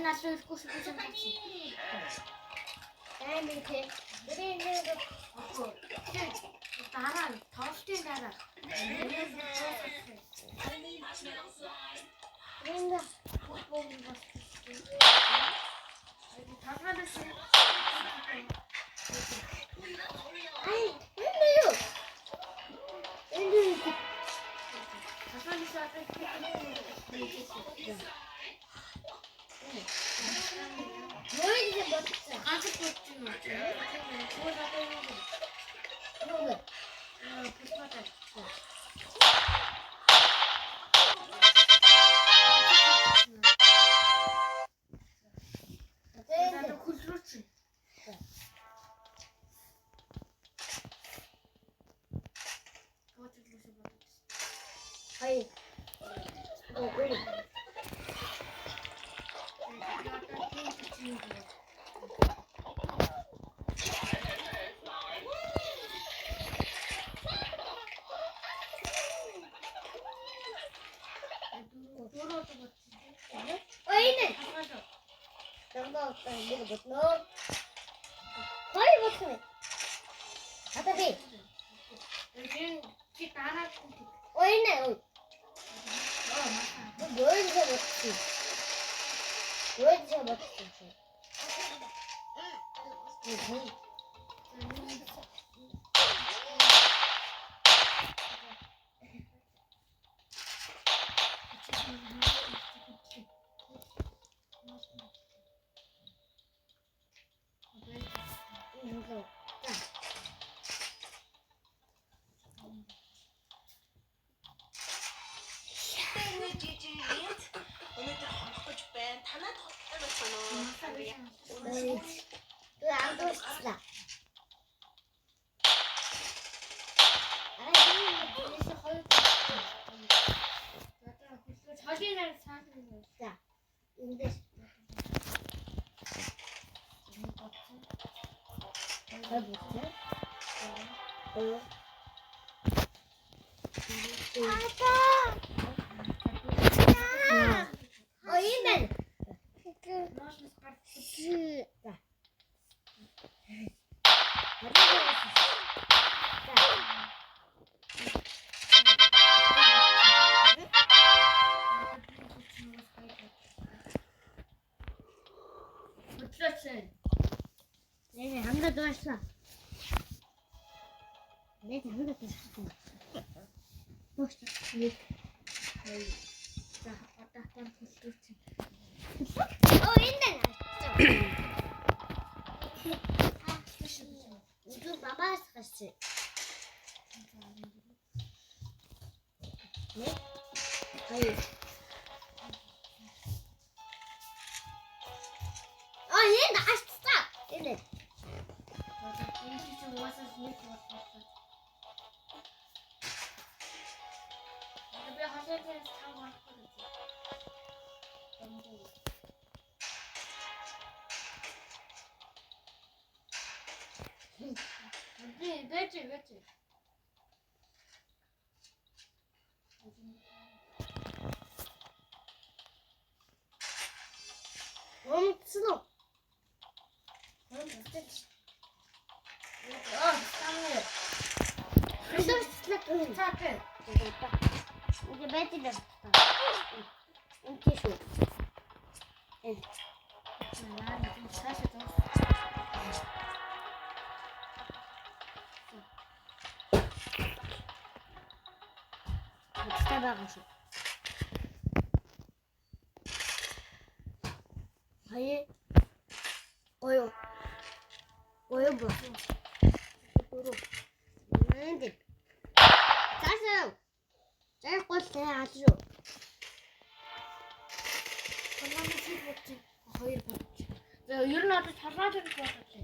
나도 고수 고수 같이. 이렇게 내리는 거 없고. 나랑 다섯 개 나라. 그런가? 다 받았어. 아니, 힘들어. 힘들어. 다 받았어. 뭘 이제 멋있어? 아직 멋지는 없지? 그거 다 빼는 거. 이거 왜? 불편하다. 나도 그렇지. 그것도 무슨 아이, 우리. 어이네. 너가 이거 못 넣어. 거의 못해. 아빠비. 지금 나랑. 어이네. 너 뭐해서 못지? 뭐해서 못지? 안 도시다. 자기를 사는 자, 근데 잘 못해? 아빠! 이맨! 네, 한 개 더 했어. 네, 한 개 더 했어. 자, 왔다, 있네, 우주 마마 스카스. 네? 아니. 얘 나왔어. 얘네. 좀 와서 왜 화장실에서 타고 왔거든. 왜지? 스노. 쌍을. 스타트. 이제 배지를 티슈. 나는 좀 사실 좀. 스타바가서. 아예. 고요 뭐? 근데 짜서 짤 것에 아주 거의 봤지. 내가 일어나도 잘 맞을 것 같았지.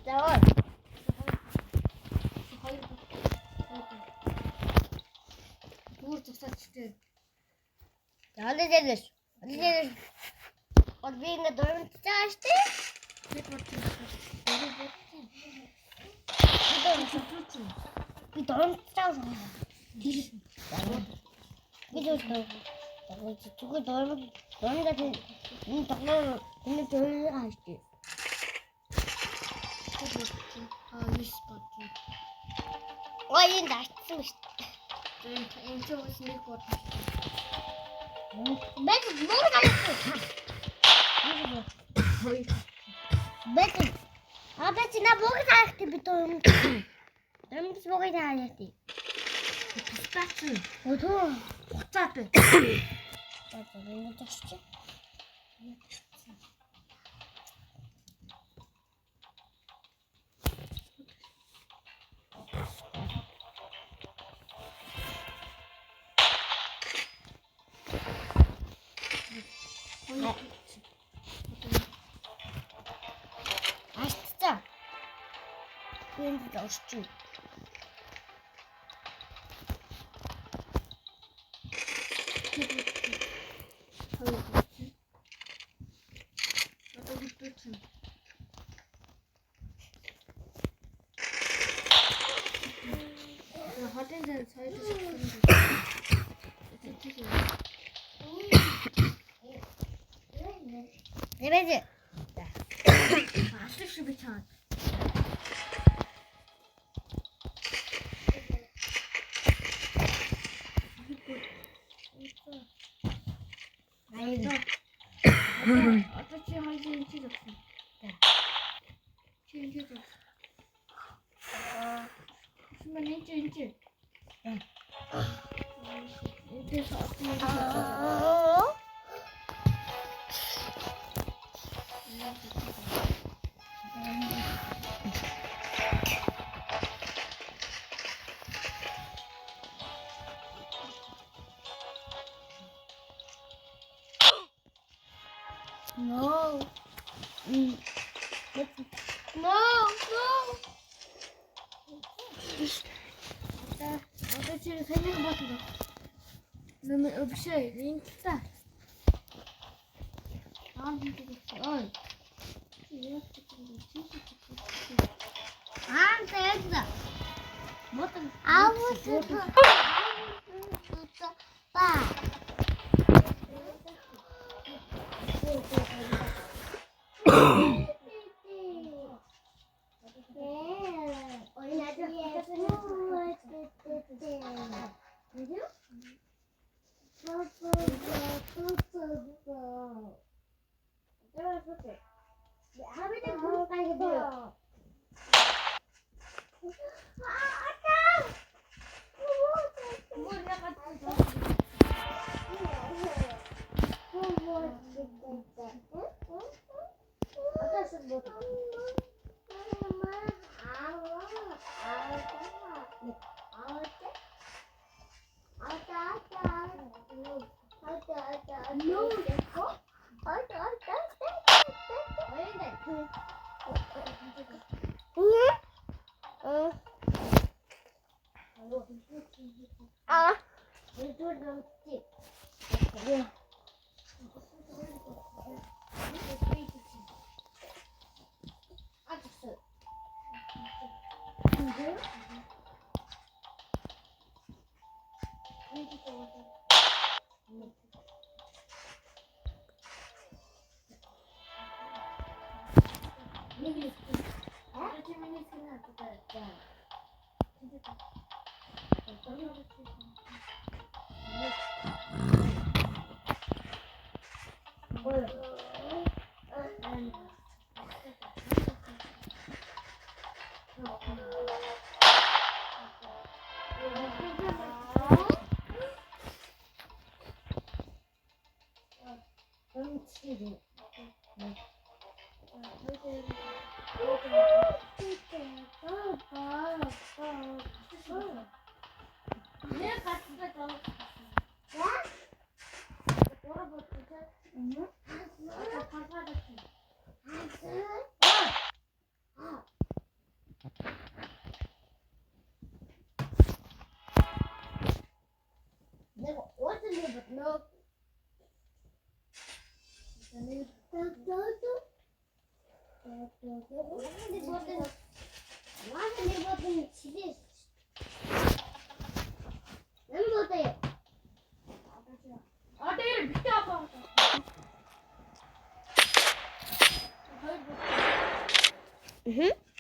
내가 거의 누구 독사치들. 어디 되겠어? 어디 되겠어? 어디인가 너를 짜시지? 너를 짜서. 저거 너는 같은 정말 근데 저를 하시지. 이 날씨 인터뷰 스니커 매주 뭐가 나왔어? 매주 매주 나 뭐가 나왔지 비통 너무 뭐가 나왔지 피스타치 어디 어차피 맞아 왜 이렇게 쉽지? 진짜 왠지 맛있지? 화장실 사이드 네 배지. 아저씨 비찬. 아저씨 하이진 치졌어. 치졌어. 수면 인치. 네. 이렇게 No. No. 아저씨를 세명 봤어. 너는 없이 인기다. 됐다. 아무튼 봐. 내가 어디를 너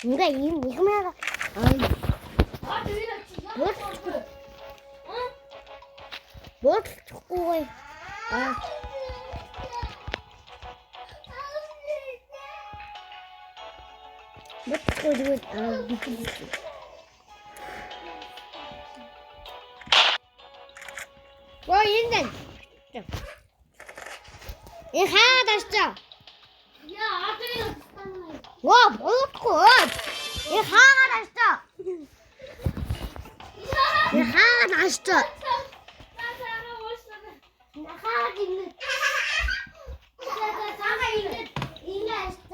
누가 이거만 뭐 자꾸 해? 뭐 자꾸 이거 미치겠어. 와 인간. 이 하나 진짜. 야 아들이랑 비슷한 거. 와 뭐고? 이 하나 진짜. 이 하나 진짜. 나가 있는. 나가 있는. 이나 진짜.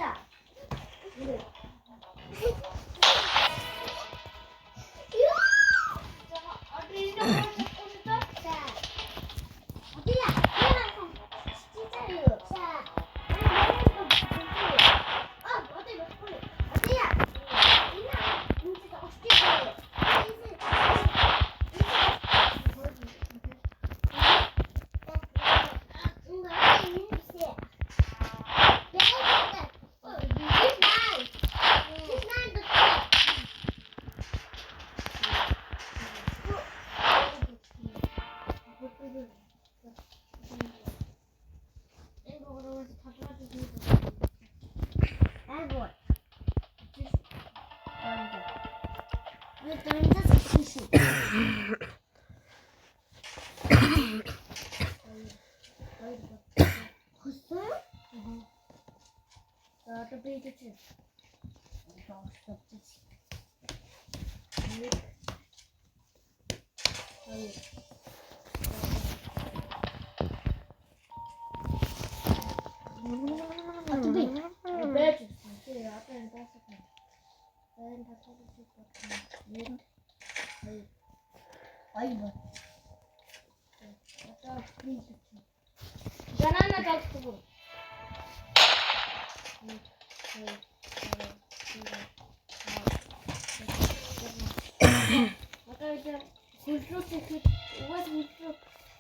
아까 이제 골프로스 그 50m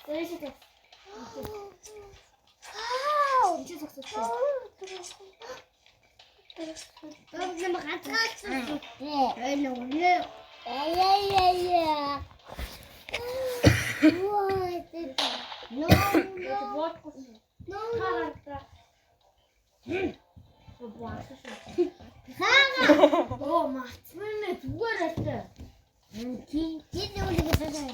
내리시죠. 진짜 삭삭해. 여러분 막 같이 왔어. 네. 올려. 야야야야. 우와, 됐다. 너무 뭐 하고 있어? 너무 잘했다. 뭐 하고 있어? 너 맞춤에 누가 했어? 뒤에 올리고 찾아야.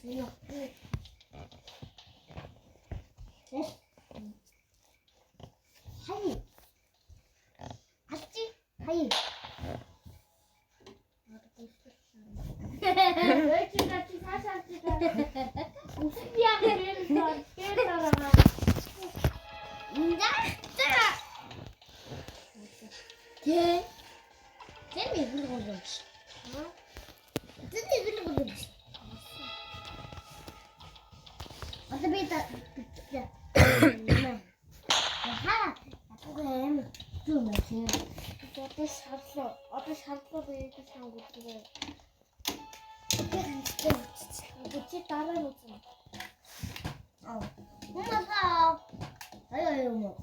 이거. 하이. 맞지? 하이. 왜 같이 사사지가 우스비하게 깨달아. 인자라. 걔. 걔네 그런 거. 어? 걔네 그런 거. 어차피 다. 하나. 나쁘게 좀 이렇게. 어때 샀어? 어때 샀어도 이렇게 사고 그래. 그치 따라해보지. 엄마 사. 아유 뭐.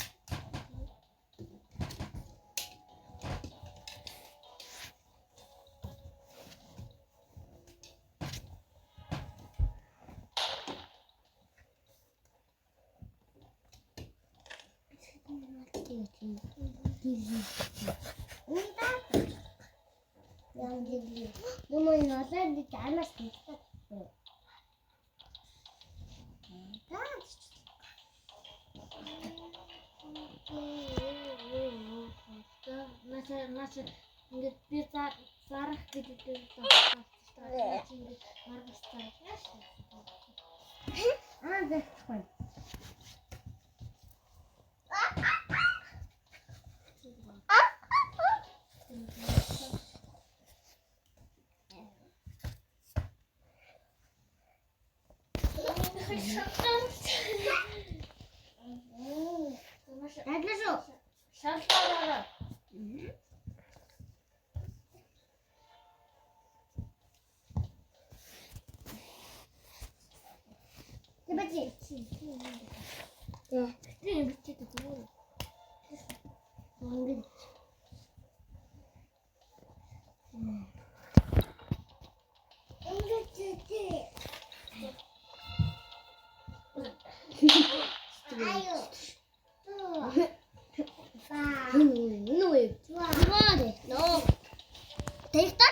Думаю, на самом деле она слишком. Наша пицца сарах где-то там. Adlaşıyor. Şartlar. Давайте. Да. Не, быстрее ты можешь. Он ну и смотри, ну ты что?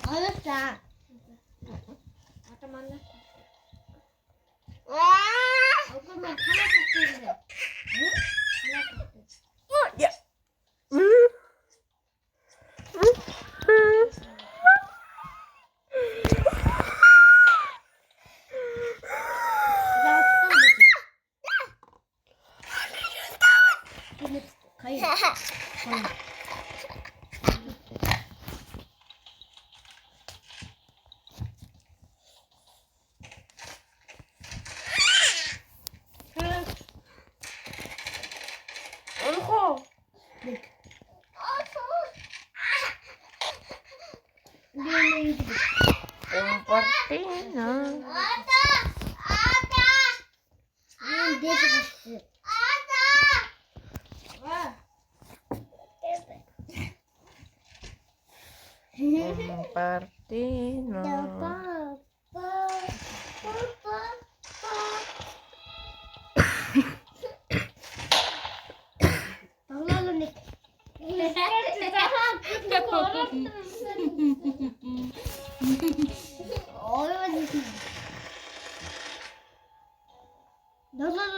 알았다. 잠깐만요. 그러면 하나 갖고 응? 하나 갖고. 야.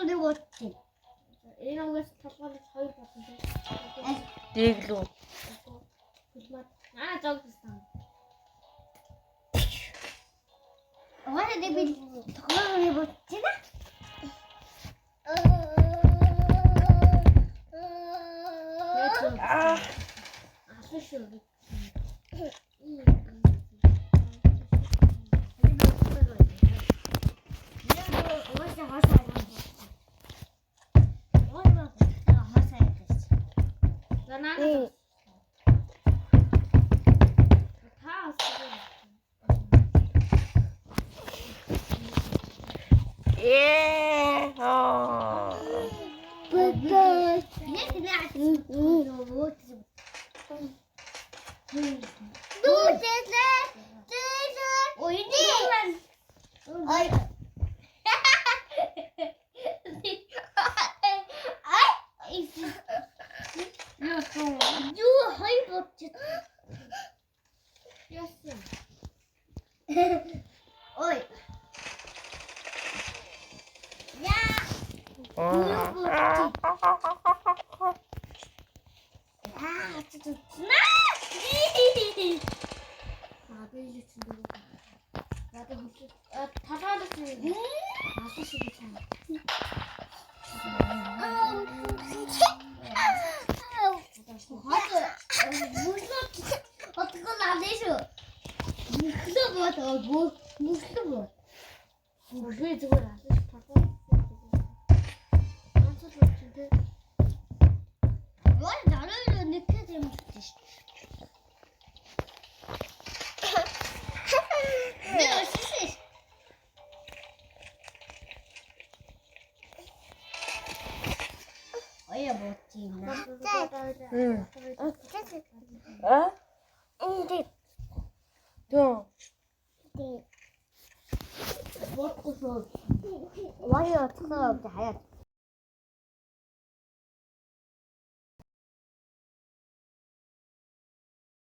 너도 내 멋지. 이런 거 tabağını sayıp atınca. Değil o. Ha çok güzel. Hadi de bir tabağını ne başçı da? Слышал. Oi. Why are you